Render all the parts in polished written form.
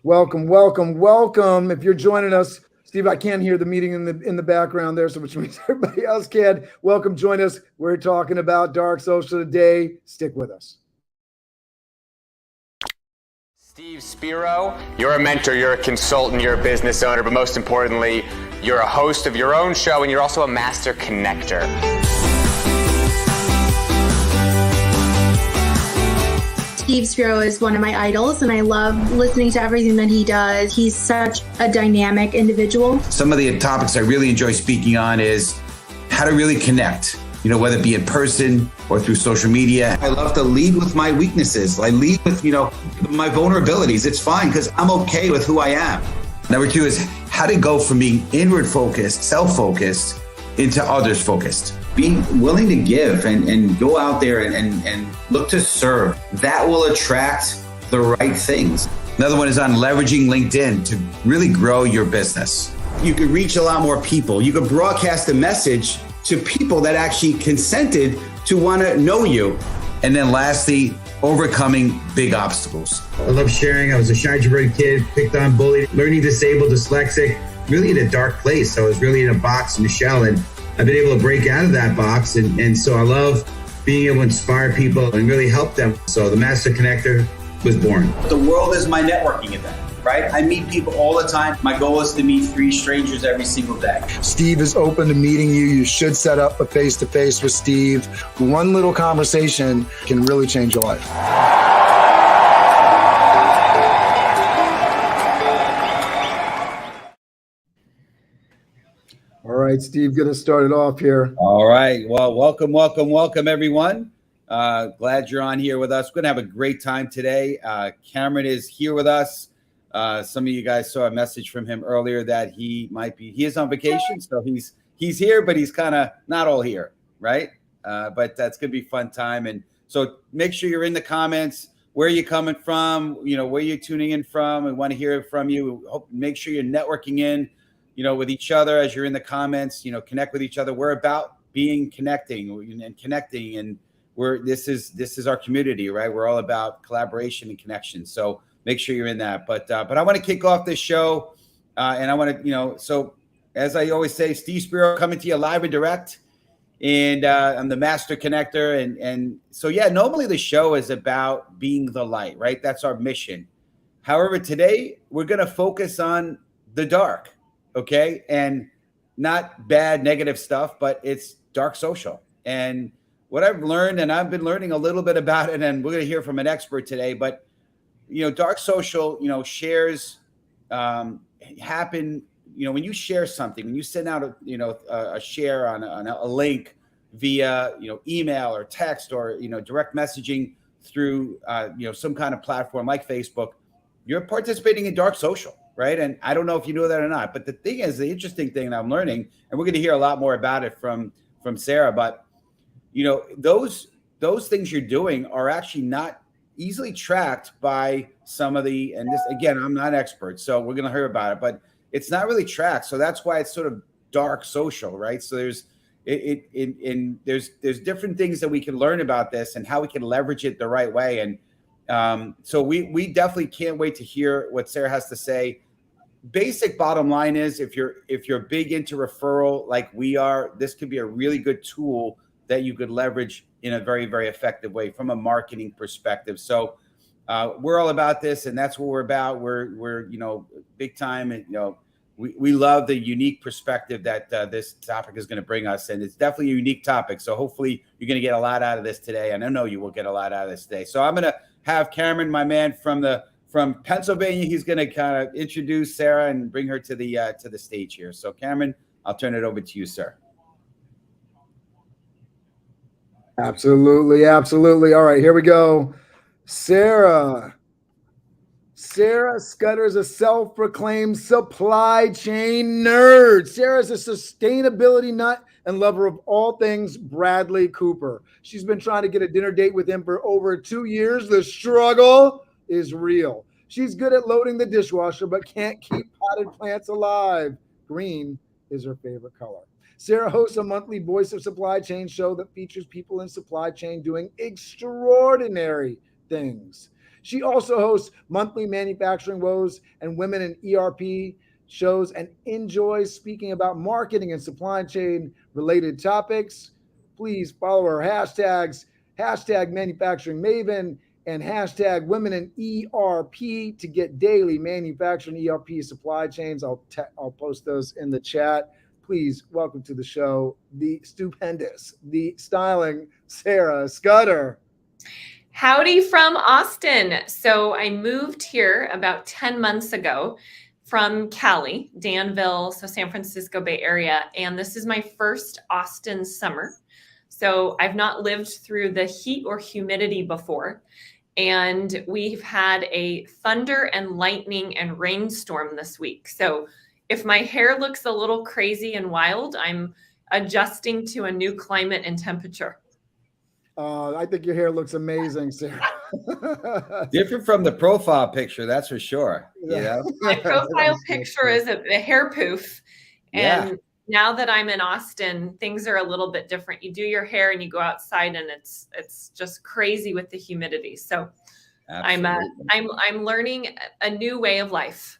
Welcome, welcome, welcome. If you're joining us, Steve, I can't hear the meeting in the background there, so which means everybody else can. Welcome, join us. We're talking about dark social today. Stick with us. Steve Spiro, you're a mentor, you're a consultant, you're a business owner, but most importantly, you're a host of your own show and you're also a master connector. Steve Spiro is one of my idols, and I love listening to everything that he does. He's such a dynamic individual. Some of the topics I really enjoy speaking on is how to really connect, whether it be in person or through social media. I love to lead with my weaknesses. I lead with, my vulnerabilities. It's fine because I'm okay with who I am. Number two is how to go from being inward focused, self-focused, into others focused. Being willing to give and go out there and look to serve. That will attract the right things. Another one is on leveraging LinkedIn to really grow your business. You could reach a lot more people. You could broadcast a message to people that actually consented to want to know you. And then lastly, overcoming big obstacles. I love sharing. I was a shy, introverted kid, picked on, bullied, learning disabled, dyslexic, really in a dark place. I was really in a box, in a shell, and I've been able to break out of that box. And so I love being able to inspire people and really help them. So the Master Connector was born. The world is my networking event, right? I meet people all the time. My goal is to meet 3 strangers every single day. Steve is open to meeting you. You should set up a face-to-face with Steve. One little conversation can really change your life. All right, Steve, get us started off here. All right. Well, welcome, everyone. Glad you're on here with us. We're going to have a great time today. Cameron is here with us. Some of you guys saw a message from him earlier that he is on vacation. So he's here, but he's kind of not all here, right? But that's going to be a fun time. And so make sure you're in the comments, where you're coming from, where you're tuning in from. We want to hear from you. Make sure you're networking in, with each other as you're in the comments, connect with each other. We're about connecting, and this is our community, right? We're all about collaboration and connection. So make sure you're in that. But I want to kick off this show, and I want to, so as I always say, Steve Spiro coming to you live and direct, and I'm the Master Connector, and so yeah, normally the show is about being the light, right? That's our mission. However, today we're going to focus on the dark, okay, and not bad, negative stuff, but it's dark social. And what I've learned, and I've been learning a little bit about it, and we're going to hear from an expert today, but dark social, shares happen. When you share something, when you send out a share on a link via email or text or direct messaging through some kind of platform like Facebook, you're participating in dark social, right? And I don't know if you know that or not, but the thing is, the interesting thing that I'm learning, and we're going to hear a lot more about it from Sarah, but those things you're doing are actually not easily tracked by some of the, and this, again, I'm not an expert, so we're going to hear about it, but it's not really tracked. So that's why it's sort of dark social, right? So there's different things that we can learn about this and how we can leverage it the right way. And so we definitely can't wait to hear what Sarah has to say. Basic bottom line is, if you're big into referral like we are, this could be a really good tool that you could leverage in a very, very effective way from a marketing perspective. So we're all about this, and that's what we're about. We're big time, and we love the unique perspective that this topic is going to bring us, and it's definitely a unique topic. So hopefully you're going to get a lot out of this today, and I know you will get a lot out of this today. So I'm going to have Cameron, my man from Pennsylvania, he's going to kind of introduce Sarah and bring her to the stage here. So Cameron, I'll turn it over to you, sir. Absolutely. All right, here we go. Sarah Scudder is a self-proclaimed supply chain nerd. Sarah's a sustainability nut and lover of all things Bradley Cooper. She's been trying to get a dinner date with him for over 2 years. The struggle is real. She's good at loading the dishwasher, but can't keep potted plants alive. Green is her favorite color. Sarah hosts a monthly Voice of Supply Chain show that features people in supply chain doing extraordinary things. She also hosts monthly manufacturing woes and women in ERP shows and enjoys speaking about marketing and supply chain related topics. Please follow her hashtags, hashtag manufacturing maven and hashtag women in ERP to get daily manufacturing ERP supply chains. I'll post those in the chat. Please welcome to the show, the stupendous, the styling Sarah Scudder. Howdy from Austin. So I moved here about 10 months ago from Cali, Danville, so San Francisco Bay Area. And this is my first Austin summer. So I've not lived through the heat or humidity before. And we've had a thunder and lightning and rainstorm this week. So if my hair looks a little crazy and wild, I'm adjusting to a new climate and temperature. I think your hair looks amazing, Sarah. Different from the profile picture, that's for sure. Yeah. My profile picture is a hair poof. And now that I'm in Austin, things are a little bit different. You do your hair and you go outside and it's just crazy with the humidity. So I'm learning a new way of life.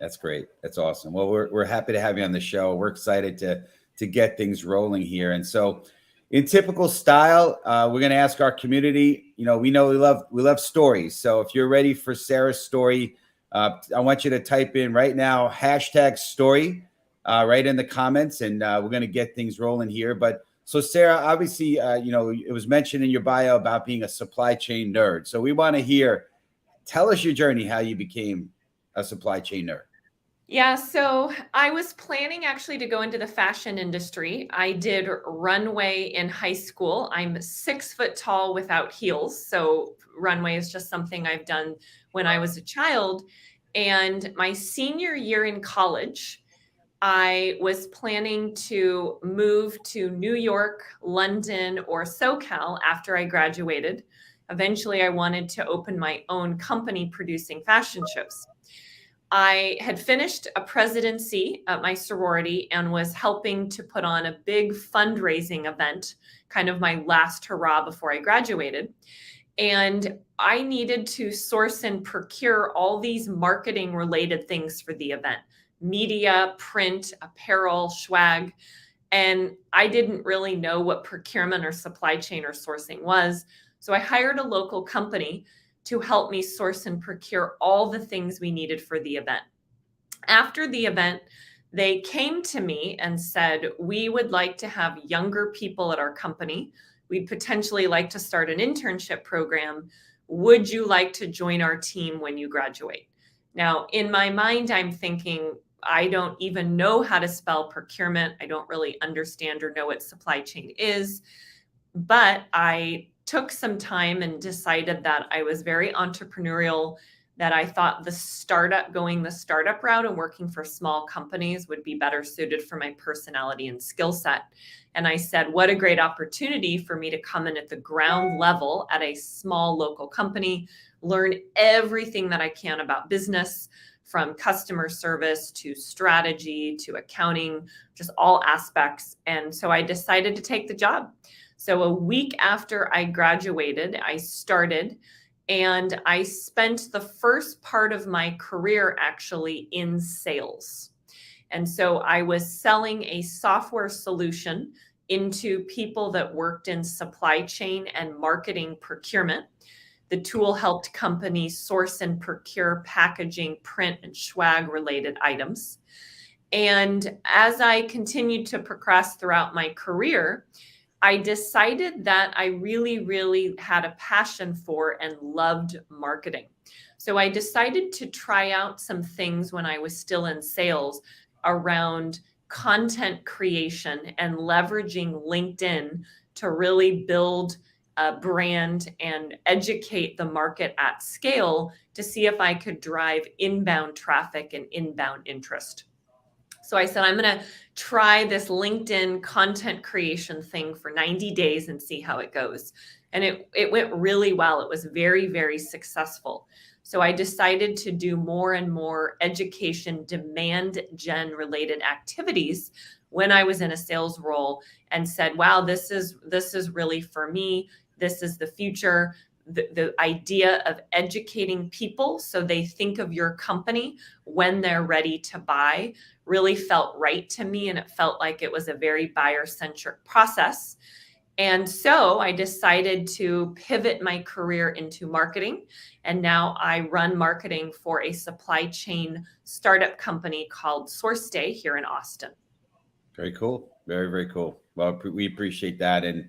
That's great. That's awesome. Well, we're happy to have you on the show. We're excited to get things rolling here. And so in typical style, we're going to ask our community, we know we love stories. So if you're ready for Sarah's story, I want you to type in right now, hashtag story, right in the comments, and we're going to get things rolling here. But so Sarah, obviously, it was mentioned in your bio about being a supply chain nerd. So we want to tell us your journey, how you became a supply chain nerd. Yeah, so I was planning actually to go into the fashion industry. I did runway in high school. I'm 6 foot tall without heels. So runway is just something I've done when I was a child. And my senior year in college, I was planning to move to New York, London, or SoCal after I graduated. Eventually, I wanted to open my own company producing fashion shows. I had finished a presidency at my sorority and was helping to put on a big fundraising event, kind of my last hurrah before I graduated. And I needed to source and procure all these marketing related things for the event: media, print, apparel, swag. And I didn't really know what procurement or supply chain or sourcing was. So I hired a local company to help me source and procure all the things we needed for the event. After the event, they came to me and said, we would like to have younger people at our company. We'd potentially like to start an internship program. Would you like to join our team when you graduate? Now, in my mind, I'm thinking, I don't even know how to spell procurement. I don't really understand or know what supply chain is, but I took some time and decided that I was very entrepreneurial, that I thought going the startup route and working for small companies would be better suited for my personality and skill set. And I said, what a great opportunity for me to come in at the ground level at a small local company, learn everything that I can about business, from customer service to strategy to accounting, just all aspects. And so I decided to take the job. So a week after I graduated, I started, and I spent the first part of my career actually in sales. And so I was selling a software solution into people that worked in supply chain and marketing procurement. The tool helped companies source and procure packaging, print, and swag related items. And as I continued to progress throughout my career, I decided that I really, really had a passion for and loved marketing. So I decided to try out some things when I was still in sales around content creation and leveraging LinkedIn to really build a brand and educate the market at scale to see if I could drive inbound traffic and inbound interest. So I said, I'm going to try this LinkedIn content creation thing for 90 days and see how it goes. And it went really well. It was very, very successful. So I decided to do more and more education, demand gen related activities when I was in a sales role, and said, wow, this is really for me. This is the future. the idea of educating people so they think of your company when they're ready to buy really felt right to me. And it felt like it was a very buyer-centric process. And so I decided to pivot my career into marketing. And now I run marketing for a supply chain startup company called SourceDay here in Austin. Very cool. Very, very cool. Well, we appreciate that. And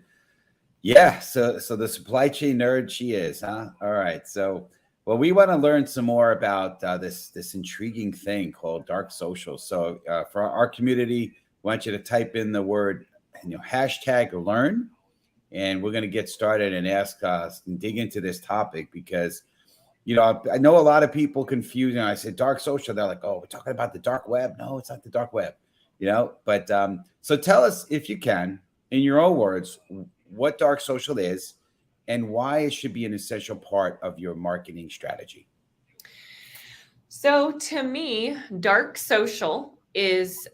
yeah, so the supply chain nerd she is, huh? All right. So, well, we want to learn some more about this intriguing thing called dark social. So for our community, we want you to type in the word, #learn. And we're going to get started and ask us and dig into this topic because, I know a lot of people confuse. I said dark social. They're like, oh, we're talking about the dark web. No, it's not the dark web, But so tell us, if you can, in your own words, what dark social is and why it should be an essential part of your marketing strategy. So to me, dark social is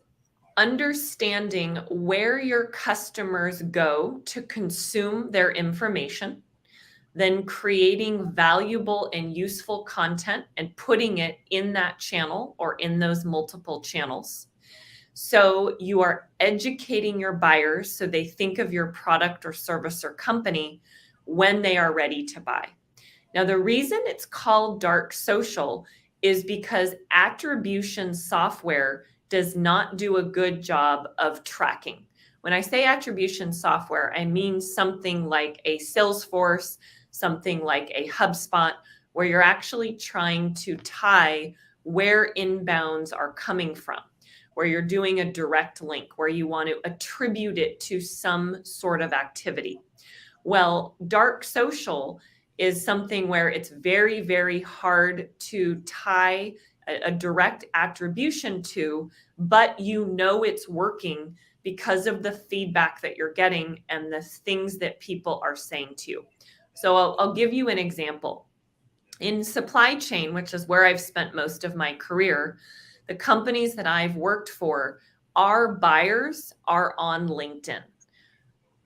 understanding where your customers go to consume their information, then creating valuable and useful content and putting it in that channel or in those multiple channels. So you are educating your buyers so they think of your product or service or company when they are ready to buy. Now, the reason it's called dark social is because attribution software does not do a good job of tracking. When I say attribution software, I mean something like a Salesforce, something like a HubSpot, where you're actually trying to tie where inbounds are coming from, where you're doing a direct link, where you want to attribute it to some sort of activity. Well, dark social is something where it's very, very hard to tie a direct attribution to, but it's working because of the feedback that you're getting and the things that people are saying to you. So I'll give you an example. In supply chain, which is where I've spent most of my career, the companies that I've worked for, our buyers are on LinkedIn.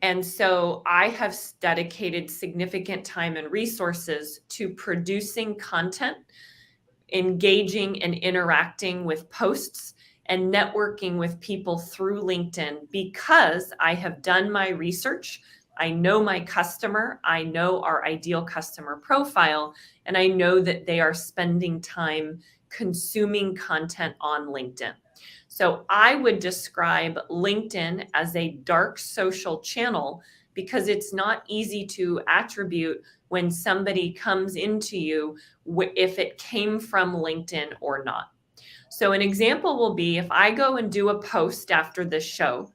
And so I have dedicated significant time and resources to producing content, engaging and interacting with posts, and networking with people through LinkedIn because I have done my research. I know my customer, I know our ideal customer profile, and I know that they are spending time consuming content on LinkedIn. So I would describe LinkedIn as a dark social channel because it's not easy to attribute when somebody comes into you if it came from LinkedIn or not. So an example will be if I go and do a post after this show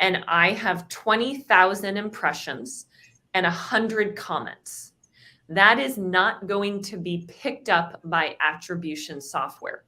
and I have 20,000 impressions and 100 comments, that is not going to be picked up by attribution software.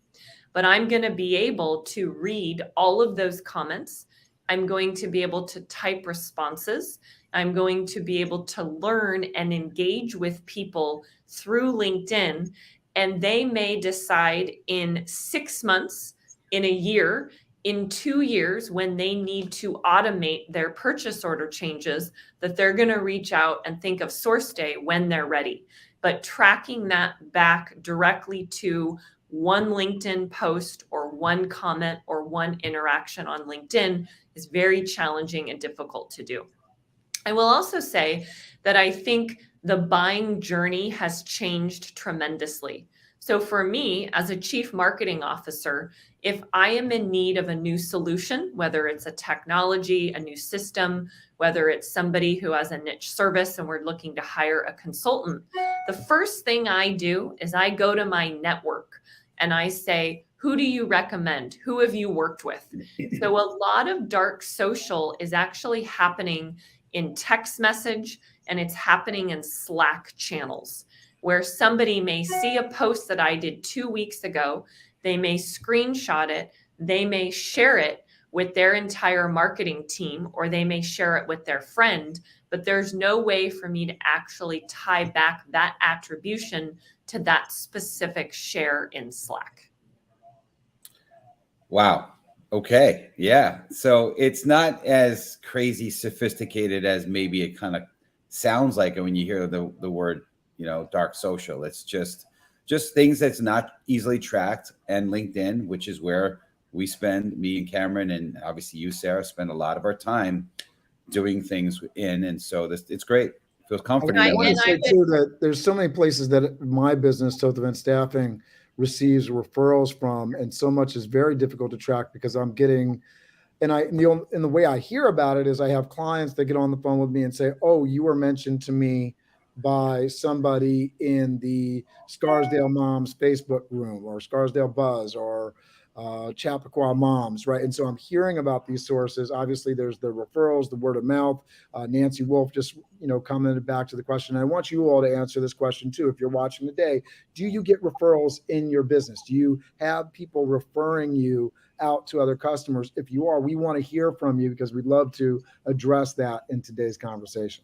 But I'm going to be able to read all of those comments. I'm going to be able to type responses. I'm going to be able to learn and engage with people through LinkedIn. And they may decide in 6 months, in a year, in 2 years, when they need to automate their purchase order changes, that they're going to reach out and think of SourceDay when they're ready. But tracking that back directly to one LinkedIn post or one comment or one interaction on LinkedIn is very challenging and difficult to do. I will also say that I think the buying journey has changed tremendously. So for me, as a chief marketing officer, if I am in need of a new solution, whether it's a technology, a new system, whether it's somebody who has a niche service and we're looking to hire a consultant, the first thing I do is I go to my network and I say, who do you recommend? Who have you worked with? So a lot of dark social is actually happening in text message and it's happening in Slack channels where somebody may see a post that I did 2 weeks ago. They may screenshot it. They may share it with their entire marketing team, or they may share it with their friend, but there's no way for me to actually tie back that attribution to that specific share in Slack. Wow. Okay. Yeah. So it's not as crazy sophisticated as maybe it kind of sounds like it when you hear the word dark social. It's just things that's not easily tracked. And LinkedIn, which is where me and Cameron, and obviously you, Sarah, spend a lot of our time doing things in. And so it's great. It feels comforting. I want to say too that there's so many places that my business, Toth and Staffing, receives referrals from, and so much is very difficult to track because I'm getting, and the way I hear about it is I have clients that get on the phone with me and say, "Oh, you were mentioned to me by somebody in the Scarsdale Moms Facebook room or Scarsdale Buzz or Chappaqua Moms," right? And so I'm hearing about these sources. Obviously, there's the referrals, the word of mouth. Nancy Wolf just commented back to the question. I want you all to answer this question too. If you're watching today, do you get referrals in your business? Do you have people referring you out to other customers? If you are, we want to hear from you because we'd love to address that in today's conversation.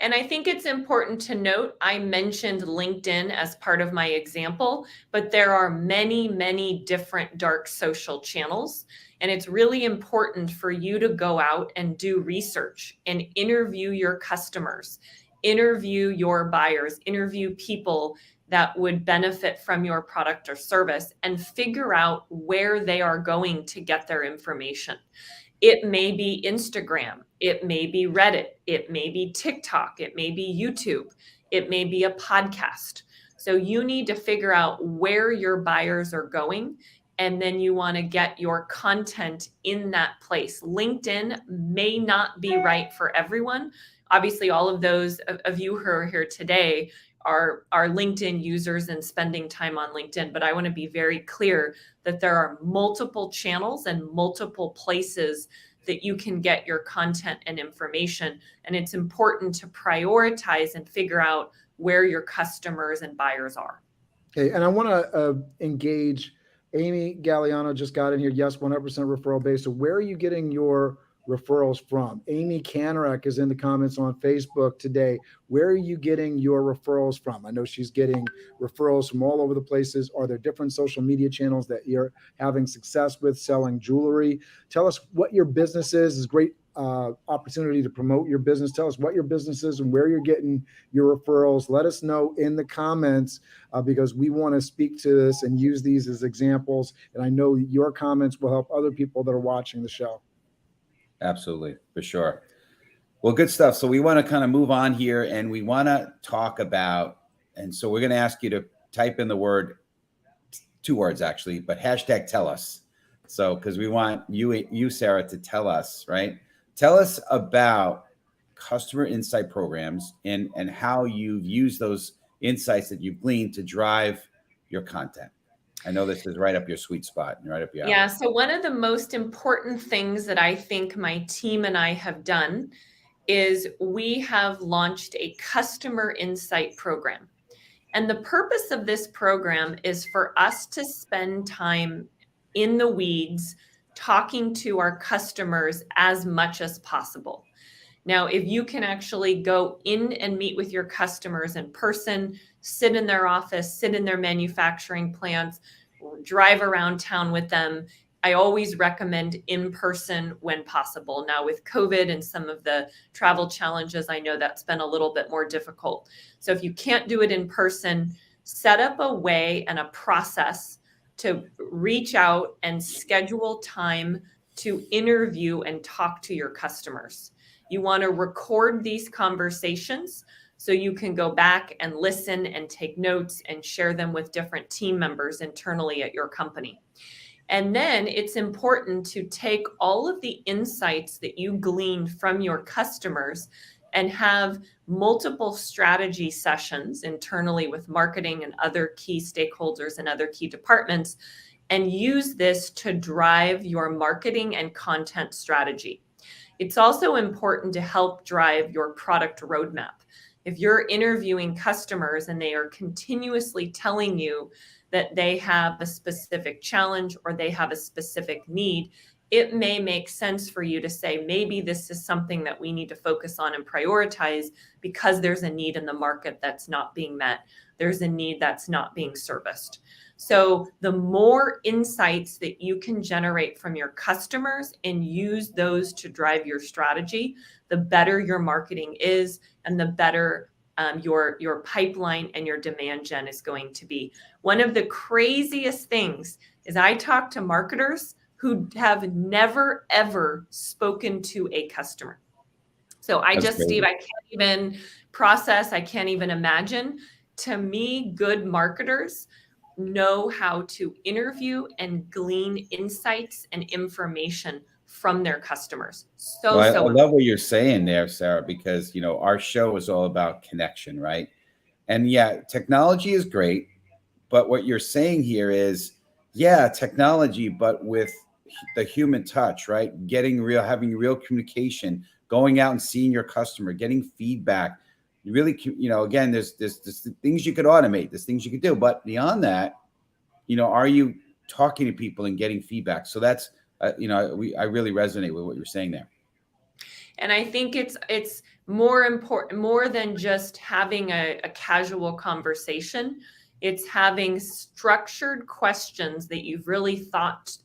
And I think it's important to note, I mentioned LinkedIn as part of my example, but there are many, many different dark social channels. And it's really important for you to go out and do research and interview your customers, interview your buyers, interview people that would benefit from your product or service, and figure out where they are going to get their information. It may be Instagram, it may be Reddit, it may be TikTok, it may be YouTube, it may be a podcast. So you need to figure out where your buyers are going, and then you want to get your content in that place. LinkedIn may not be right for everyone. Obviously, all of those of you who are here today are LinkedIn users and spending time on LinkedIn. But I want to be very clear that there are multiple channels and multiple places that you can get your content and information. And it's important to prioritize and figure out where your customers and buyers are. Okay. And I want to engage Amy Galliano just got in here. Yes, 100% referral based. So where are you getting your referrals from? Amy Kanarak is in the comments on Facebook today. Where are you getting your referrals from? I know she's getting referrals from all over the places. Are there different social media channels that you're having success with selling jewelry? Tell us what your business is. It's a great opportunity to promote your business. Tell us what your business is and where you're getting your referrals. Let us know in the comments because we want to speak to this and use these as examples. And I know your comments will help other people that are watching the show. Absolutely, for sure. Well, good stuff. So we want to kind of move on here and we want to talk about, and so we're going to ask you to type in the word, 2 words actually, but hashtag tell us. So, because we want you, Sarah, to tell us, right? Tell us about customer insight programs and how you've used those insights that you've gleaned to drive your content. I know this is right up your sweet spot and right up your alley. Yeah. So one of the most important things that I think my team and I have done is we have launched a customer insight program. And the purpose of this program is for us to spend time in the weeds talking to our customers as much as possible. Now, if you can actually go in and meet with your customers in person, sit in their office, sit in their manufacturing plants, drive around town with them, I always recommend in person when possible. Now with COVID and some of the travel challenges, I know that's been a little bit more difficult. So if you can't do it in person, set up a way and a process to reach out and schedule time to interview and talk to your customers. You want to record these conversations so you can go back and listen and take notes and share them with different team members internally at your company. And then it's important to take all of the insights that you gleaned from your customers and have multiple strategy sessions internally with marketing and other key stakeholders and other key departments, and use this to drive your marketing and content strategy. It's also important to help drive your product roadmap. If you're interviewing customers and they are continuously telling you that they have a specific challenge or they have a specific need, it may make sense for you to say, maybe this is something that we need to focus on and prioritize because there's a need in the market that's not being met. There's a need that's not being serviced. So the more insights that you can generate from your customers and use those to drive your strategy, the better your marketing is and the better your pipeline and your demand gen is going to be. One of the craziest things is I talk to marketers who have never, ever spoken to a customer. So Steve, I can't even process, I can't even imagine. To me, good marketers know how to interview and glean insights and information from their customers. I love what you're saying there, Sarah, because, our show is all about connection, right? And yeah, technology is great, but what you're saying here is, yeah, technology, but with the human touch, right? Having real communication, going out and seeing your customer, getting feedback. You really, again, there's things you could automate, there's things you could do, but beyond that, are you talking to people and getting feedback? So that's, I really resonate with what you're saying there. And I think it's more important, more than just having a casual conversation. It's having structured questions that you've really thought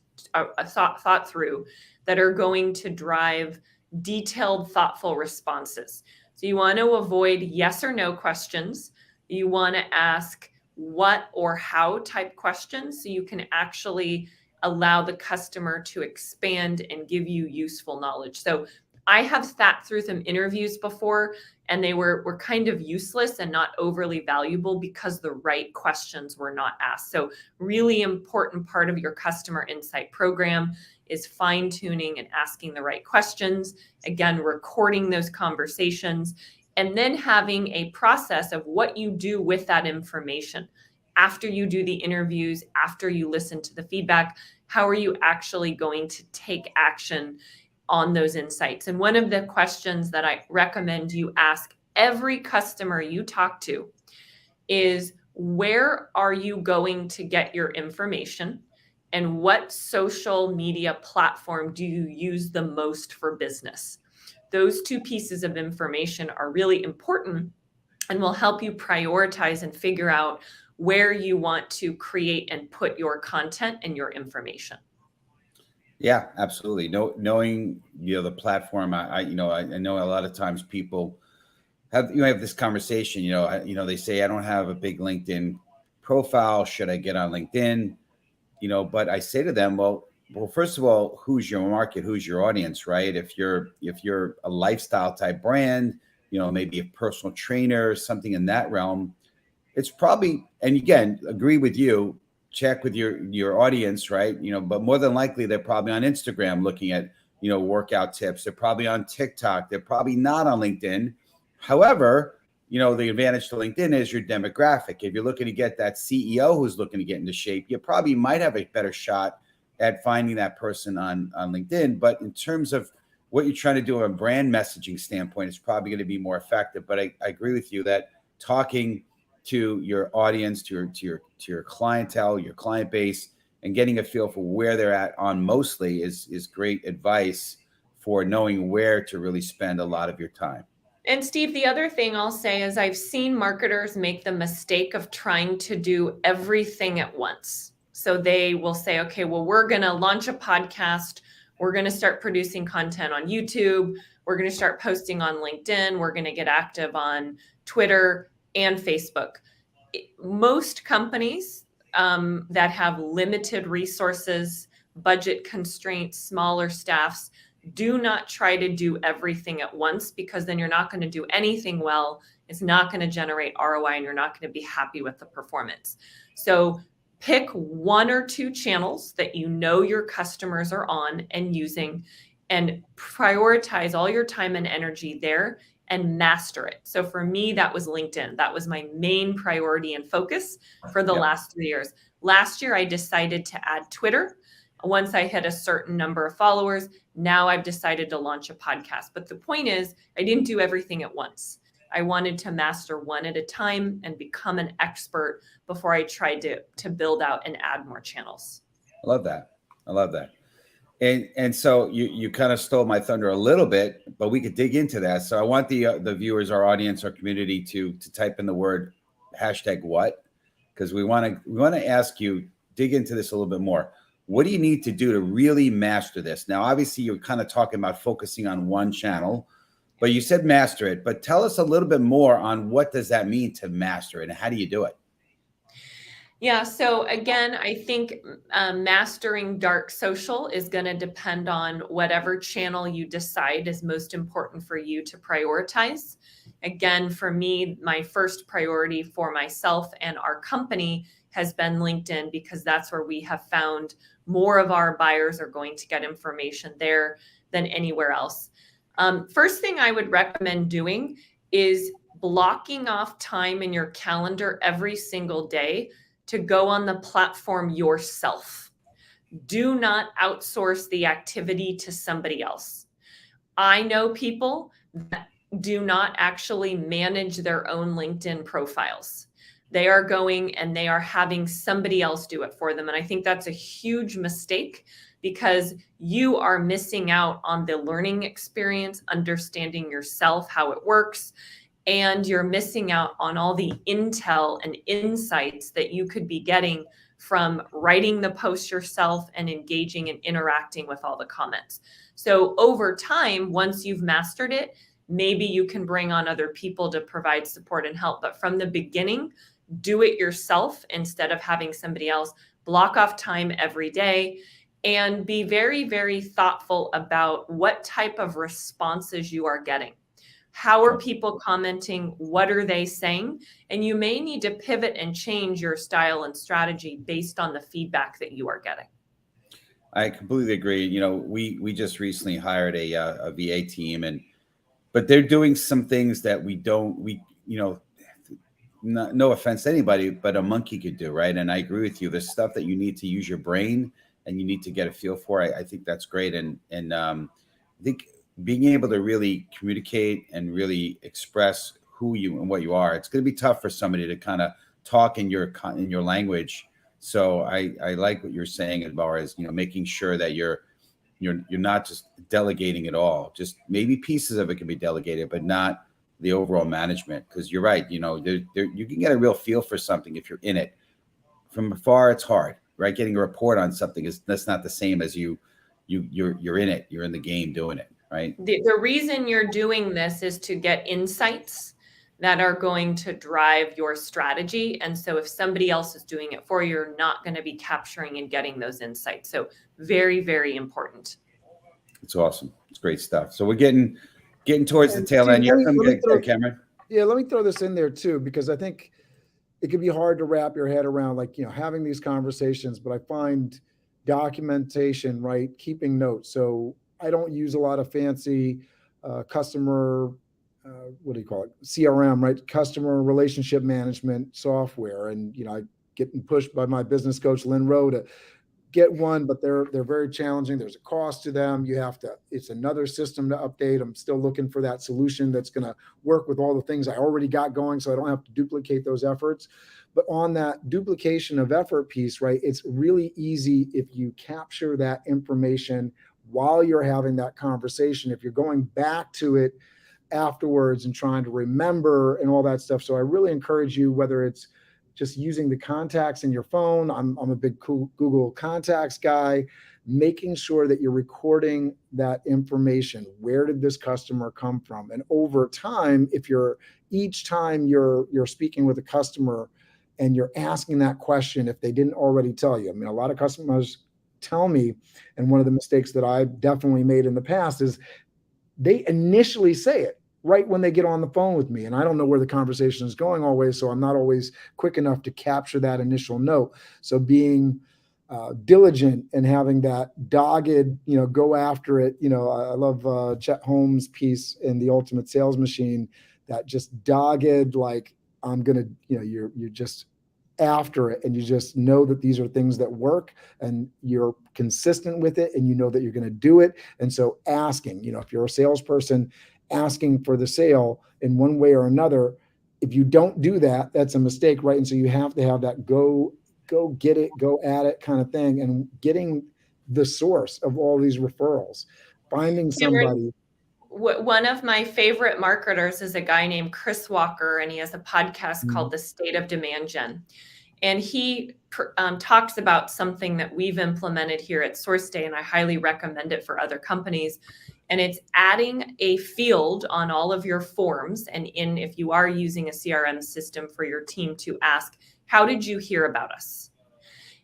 through that are going to drive detailed, thoughtful responses. So you want to avoid yes or no questions. You want to ask what or how type questions so you can actually allow the customer to expand and give you useful knowledge. So I have sat through some interviews before, and they were kind of useless and not overly valuable because the right questions were not asked. So really important part of your customer insight program is fine-tuning and asking the right questions. Again, recording those conversations, and then having a process of what you do with that information. After you do the interviews, after you listen to the feedback, how are you actually going to take action on those insights? And one of the questions that I recommend you ask every customer you talk to is, where are you going to get your information? And what social media platform do you use the most for business? Those two pieces of information are really important and will help you prioritize and figure out where you want to create and put your content and your information. Yeah, absolutely. Knowing the platform, I know a lot of times people have this conversation. They say, I don't have a big LinkedIn profile. Should I get on LinkedIn? But I say to them, well, first of all, who's your market? Who's your audience, right? If you're a lifestyle type brand, maybe a personal trainer, something in that realm, it's probably, and again, agree with you, check with your audience, right? But more than likely, they're probably on Instagram looking at, workout tips. They're probably on TikTok. They're probably not on LinkedIn. However, the advantage to LinkedIn is your demographic. If you're looking to get that CEO who's looking to get into shape, you probably might have a better shot at finding that person on LinkedIn. But in terms of what you're trying to do on a brand messaging standpoint, it's probably going to be more effective. But I agree with you that talking to your audience, to your clientele, your client base, and getting a feel for where they're at on mostly is great advice for knowing where to really spend a lot of your time. And Steve, the other thing I'll say is I've seen marketers make the mistake of trying to do everything at once. So they will say, okay, well, we're going to launch a podcast. We're going to start producing content on YouTube. We're going to start posting on LinkedIn. We're going to get active on Twitter and Facebook. Most companies that have limited resources, budget constraints, smaller staffs, do not try to do everything at once, because then you're not going to do anything well. It's not going to generate ROI, and you're not going to be happy with the performance. So pick one or two channels that your customers are on and using, and prioritize all your time and energy there and master it. So for me, that was LinkedIn. That was my main priority and focus for the last 3 years. Last year, I decided to add Twitter. Once I hit a certain number of followers, now I've decided to launch a podcast. But the point is, I didn't do everything at once. I wanted to master one at a time and become an expert before I tried to build out and add more channels. I love that. And so you kind of stole my thunder a little bit, but we could dig into that. So I want the viewers, our audience, our community to type in the word #what, because we want to ask you, dig into this a little bit more. What do you need to do to really master this? Now, obviously, you're kind of talking about focusing on one channel, but you said master it. But tell us a little bit more on what does that mean to master it, and how do you do it? Yeah. So again, I think mastering dark social is going to depend on whatever channel you decide is most important for you to prioritize. Again, for me, my first priority for myself and our company has been LinkedIn, because that's where we have found more of our buyers are going to get information there than anywhere else. First thing I would recommend doing is blocking off time in your calendar every single day to go on the platform yourself. Do not outsource the activity to somebody else. I know people that do not actually manage their own LinkedIn profiles. They are going and they are having somebody else do it for them. And I think that's a huge mistake, because you are missing out on the learning experience, understanding yourself, how it works. And you're missing out on all the intel and insights that you could be getting from writing the post yourself and engaging and interacting with all the comments. So over time, once you've mastered it, maybe you can bring on other people to provide support and help. But from the beginning, do it yourself instead of having somebody else. Block off time every day and be very, very thoughtful about what type of responses you are getting. How are people commenting? What are they saying? And you may need to pivot and change your style and strategy based on the feedback that you are getting. I completely agree. You know, we just recently hired a VA team, but they're doing some things that no offense to anybody, but a monkey could do, right? And I agree with you. There's stuff that you need to use your brain and you need to get a feel for. I think that's great. And I think being able to really communicate and really express who you and what you are, it's going to be tough for somebody to kind of talk in your language. So I like what you're saying as far as, making sure that you're not just delegating it all. Just maybe pieces of it can be delegated, but not the overall management. Because you're right, you can get a real feel for something if you're in it. From afar, it's hard, right? Getting a report on something that's not the same as you're in it. You're in the game doing it. Right. The reason you're doing this is to get insights that are going to drive your strategy. And so if somebody else is doing it for you, you're not going to be capturing and getting those insights. So very, very important. It's awesome. It's great stuff. So we're getting towards the tail end. Cameron. Yeah, let me throw this in there too, because I think it can be hard to wrap your head around, having these conversations, but I find documentation, right? Keeping notes. So I don't use a lot of fancy customer, CRM, right? Customer relationship management software. And, I getting pushed by my business coach, Lynn Rowe, to get one, but they're very challenging. There's a cost to them. It's another system to update. I'm still looking for that solution that's going to work with all the things I already got going, so I don't have to duplicate those efforts. But on that duplication of effort piece, right, it's really easy if you capture that information while you're having that conversation, if you're going back to it afterwards and trying to remember and all that stuff. So I really encourage you, whether it's just using the contacts in your phone, I'm a big Google Contacts guy, making sure that you're recording that information. Where did this customer come from? And over time, each time you're speaking with a customer and you're asking that question, if they didn't already tell you, a lot of customers tell me, and one of the mistakes that I've definitely made in the past is they initially say it right when they get on the phone with me, and I don't know where the conversation is going always, so I'm not always quick enough to capture that initial note. So being diligent and having that dogged, go after it. I love Chet Holmes' piece in The Ultimate Sales Machine, that just dogged, like, I'm gonna, you're just after it, and you just know that these are things that work and you're consistent with it and you know that you're going to do it. And so asking, if you're a salesperson, asking for the sale in one way or another, if you don't do that, that's a mistake, right? And so you have to have that go get it, go at it kind of thing, and getting the source of all these referrals, finding somebody. One of my favorite marketers is a guy named Chris Walker, and he has a podcast called The State of Demand Gen. And he talks about something that we've implemented here at SourceDay, and I highly recommend it for other companies, And it's adding a field on all of your forms and if you are using a CRM system for your team to ask, how did you hear about us?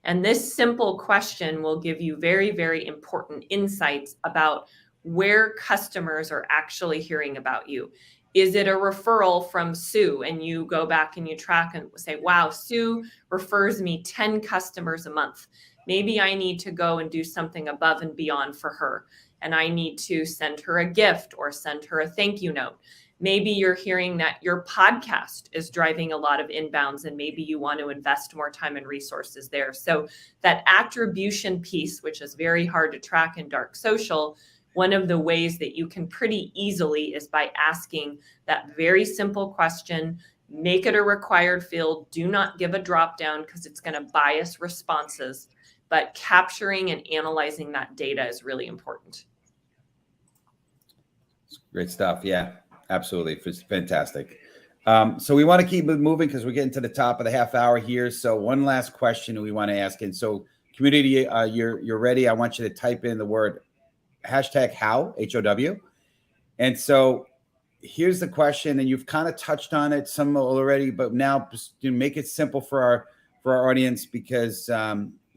And this simple question will give you very, very important insights about where customers are actually hearing about you. Is it a referral from Sue? And you go back and you track and say, wow, Sue refers me 10 customers a month. Maybe I need to go and do something above and beyond for her. And I need to send her a gift or send her a thank you note. Maybe you're hearing that your podcast is driving a lot of inbounds and maybe you want to invest more time and resources there. So that attribution piece, which is very hard to track in dark social, one of the ways that you can pretty easily is by asking that very simple question, make it a required field. Do not give a drop down because it's going to bias responses, but capturing and analyzing that data is really important. Great stuff. Yeah, absolutely. It's fantastic. So we want to keep it moving because we're getting to the top of the half hour here. So one last question we want to ask. And so community, you're ready. I want you to type in the word hashtag how, H-O-W. And so here's the question, and you've kind of touched on it some already, but now just make it simple for our audience because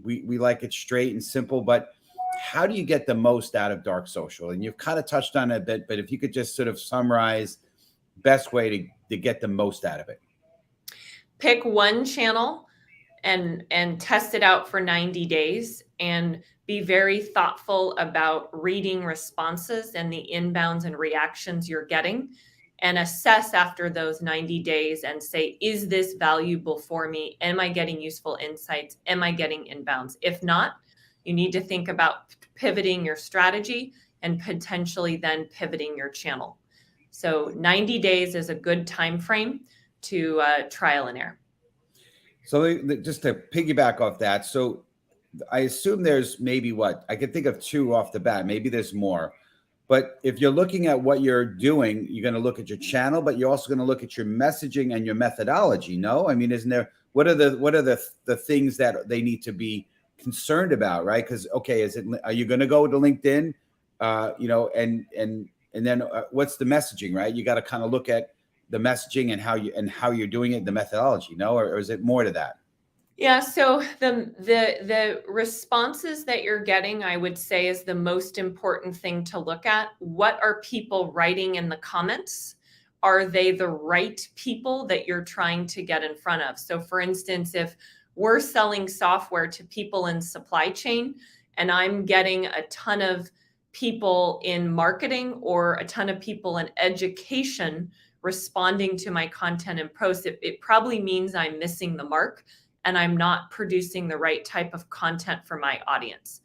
we like it straight and simple, but how do you get the most out of dark social? And you've kind of touched on it a bit, but if you could just sort of summarize best way to get the most out of it. Pick one channel and test it out for 90 days and be very thoughtful about reading responses and the inbounds and reactions you're getting and assess after those 90 days and say, is this valuable for me? Am I getting useful insights? Am I getting inbounds? If not, you need to think about pivoting your strategy and potentially then pivoting your channel. So 90 days is a good time frame to trial and error. So just to piggyback off that, so I assume there's maybe I could think of two off the bat. Maybe there's more. But if you're looking at what you're doing, you're going to look at your channel, but you're also going to look at your messaging and your methodology. No, I mean, isn't there? What are the things that they need to be concerned about, right? Because are you going to go to LinkedIn, and then what's the messaging, right? You got to kind of look at the messaging and how you're doing it, the methodology, no, or is it more to that? Yeah, so the responses that you're getting, I would say, is the most important thing to look at. What are people writing in the comments? Are they the right people that you're trying to get in front of? So for instance, if we're selling software to people in supply chain and I'm getting a ton of people in marketing or a ton of people in education responding to my content and posts, it probably means I'm missing the mark and I'm not producing the right type of content for my audience.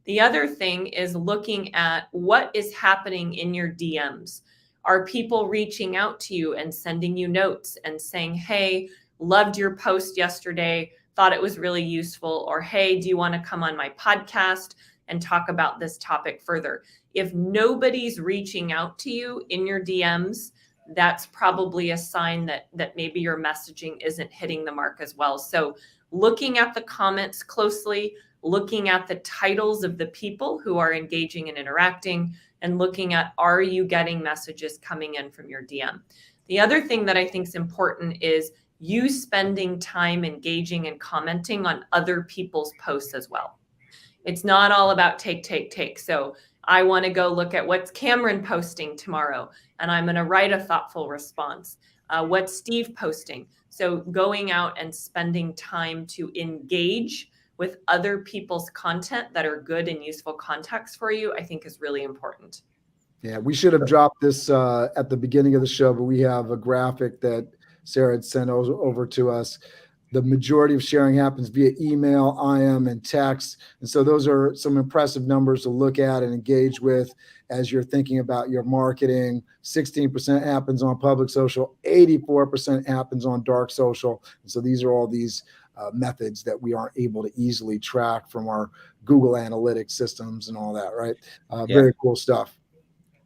The other thing is looking at what is happening in your DMs. Are people reaching out to you and sending you notes and saying, hey, loved your post yesterday, thought it was really useful, or hey, do you want to come on my podcast and talk about this topic further? If nobody's reaching out to you in your DMs, that's probably a sign that maybe your messaging isn't hitting the mark as well. So looking at the comments closely, looking at the titles of the people who are engaging and interacting, and looking at, are you getting messages coming in from your DM? The other thing that I think is important is you spending time engaging and commenting on other people's posts as well. It's not all about take. So I want to go look at what's Cameron posting tomorrow, and I'm going to write a thoughtful response. What's Steve posting? So going out and spending time to engage with other people's content that are good and useful context for you, I think is really important. Yeah, we should have dropped this at the beginning of the show, but we have a graphic that Sarah had sent over to us. The majority of sharing happens via email, IM, and text. And so those are some impressive numbers to look at and engage with as you're thinking about your marketing. 16% happens on public social, 84% happens on dark social. And so these are all these methods that we aren't able to easily track from our Google Analytics systems and all that, right? Very cool stuff.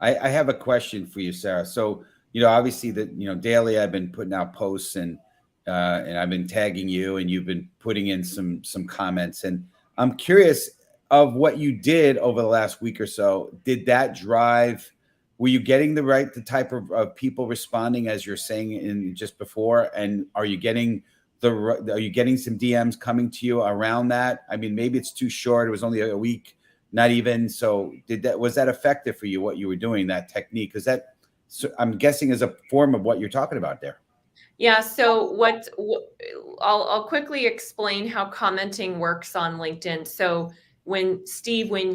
I have a question for you, Sarah. So, obviously daily I've been putting out posts and I've been tagging you and you've been putting in some comments, and I'm curious of what you did over the last week or so, did that drive? Were you getting the type of people responding as you're saying in just before? And are you getting some DMs coming to you around that? I mean, maybe it's too short. It was only a week, not even. So was that effective for you, what you were doing, that technique? Because that, I'm guessing, is a form of what you're talking about there. Yeah. So I'll quickly explain how commenting works on LinkedIn. So when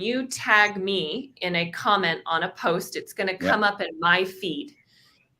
you tag me in a comment on a post, it's going to come up in my feed.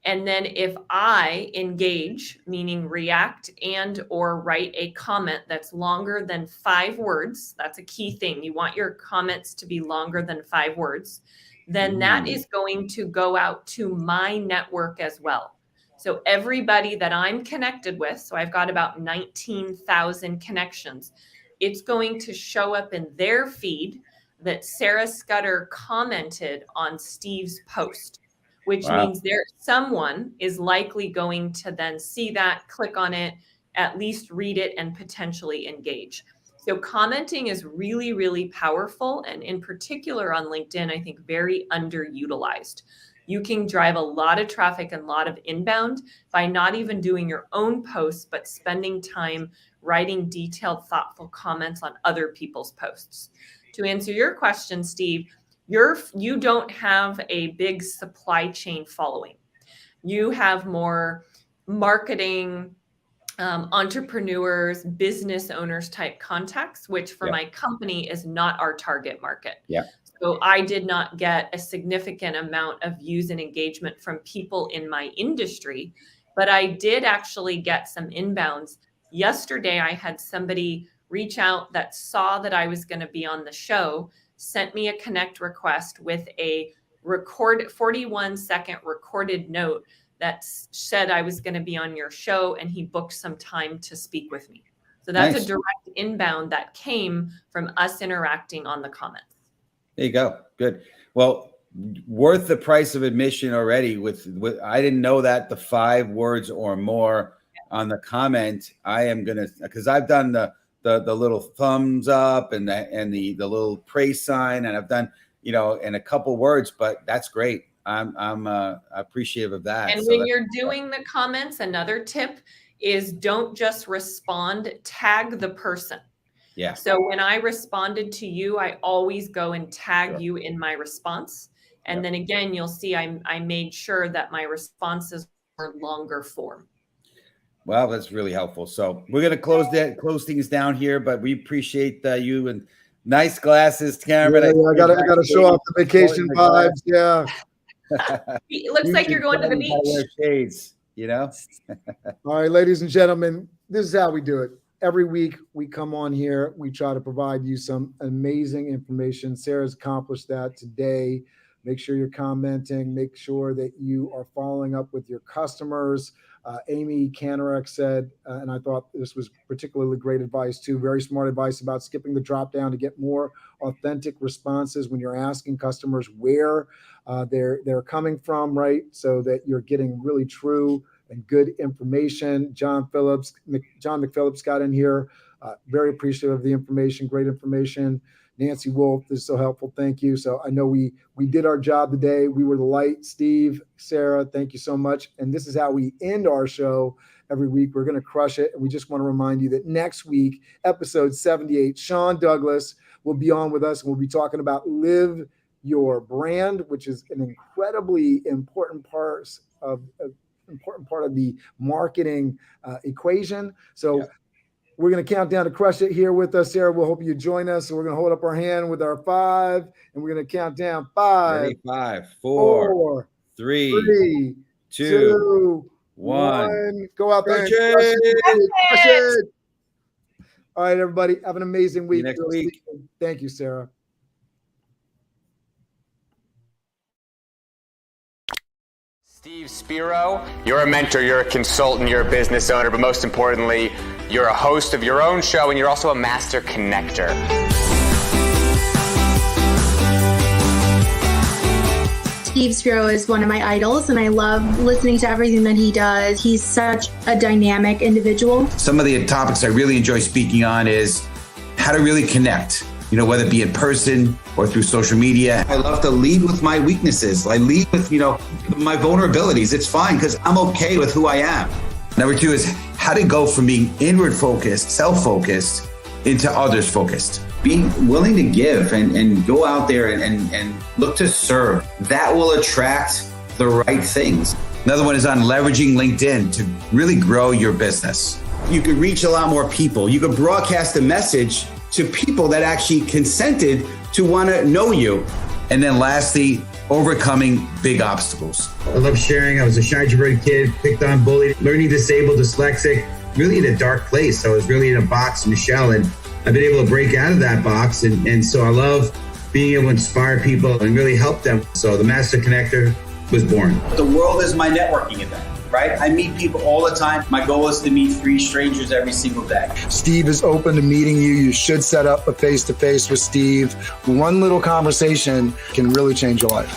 And then if I engage, meaning react and or write a comment that's longer than 5 words, that's a key thing. You want your comments to be longer than 5 words. Then that is going to go out to my network as well. So everybody that I'm connected with, so I've got about 19,000 connections, it's going to show up in their feed that Sarah Scudder commented on Steve's post, which means someone is likely going to then see that, click on it, at least read it, and potentially engage. So commenting is really, really powerful. And in particular on LinkedIn, I think very underutilized. You can drive a lot of traffic and a lot of inbound by not even doing your own posts, but spending time writing detailed, thoughtful comments on other people's posts. To answer your question, Steve, you don't have a big supply chain following. You have more marketing, entrepreneurs, business owners type contacts, which for my company is not our target market. Yeah. So I did not get a significant amount of views and engagement from people in my industry, but I did actually get some inbounds. Yesterday, I had somebody reach out that saw that I was going to be on the show, sent me a connect request with a 41-second recorded note that said I was going to be on your show, and he booked some time to speak with me. So that's a direct inbound that came from us interacting on the comments. There you go. Good. Well, worth the price of admission already. With I didn't know that the 5 words or more on the comment. I am gonna, because I've done the little thumbs up and the little praise sign, and I've done in a couple words, but that's great. I'm appreciative of that. And when you're doing the comments, another tip is don't just respond, tag the person. Yeah. So when I responded to you, I always go and tag you in my response. And then again, you'll see I made sure that my responses were longer form. Well, that's really helpful. So we're going to close things down here, but we appreciate you, and nice glasses, Cameron. I got to show off the vacation vibes. Yeah. It looks like you're going to the beach. Wear shades, All right, ladies and gentlemen, this is how we do it. Every week we come on here, we try to provide you some amazing information. Sarah's accomplished that today. Make sure you're commenting. Make sure that you are following up with your customers. Amy Kanarek said, and I thought this was particularly great advice too, very smart advice about skipping the drop down to get more authentic responses when you're asking customers where they're coming from, right? So that you're getting really true and good information. John McPhillips got in here. Very appreciative of the information, great information. Nancy Wolf, this is so helpful. Thank you. So I know we did our job today. We were the light. Steve, Sarah, thank you so much. And this is how we end our show every week. We're going to crush it. And we just want to remind you that next week, episode 78, Sean Douglas will be on with us, and we'll be talking about Live Your Brand, which is an incredibly important part of the marketing equation. So we're going to count down to crush it here with us. Sarah, we'll hope you join us. So we're going to hold up our hand with our 5, and we're going to count down 5. Ready? 5, 4, 3, 2, 1. Go out there and crush it. All right, everybody. Have an amazing week. Next week. Thank you, Sarah. Steve Spiro, you're a mentor, you're a consultant, you're a business owner, but most importantly, you're a host of your own show, and you're also a master connector. Steve Spiro is one of my idols, and I love listening to everything that he does. He's such a dynamic individual. Some of the topics I really enjoy speaking on is how to really connect whether it be in person or through social media. I love to lead with my weaknesses. I lead with, my vulnerabilities. It's fine because I'm okay with who I am. Number 2 is how to go from being inward focused, self-focused, into others focused. Being willing to give and go out there and look to serve. That will attract the right things. Another one is on leveraging LinkedIn to really grow your business. You could reach a lot more people. You could broadcast a message to people that actually consented to want to know you. And then lastly, overcoming big obstacles. I love sharing. I was a shy, introverted kid, picked on, bullied, learning disabled, dyslexic, really in a dark place. I was really in a box, in a shell, and I've been able to break out of that box. And so I love being able to inspire people and really help them. So the Master Connector was born. The world is my networking event, right? I meet people all the time. My goal is to meet 3 strangers every single day. Steve is open to meeting you. You should set up a face-to-face with Steve. One little conversation can really change your life.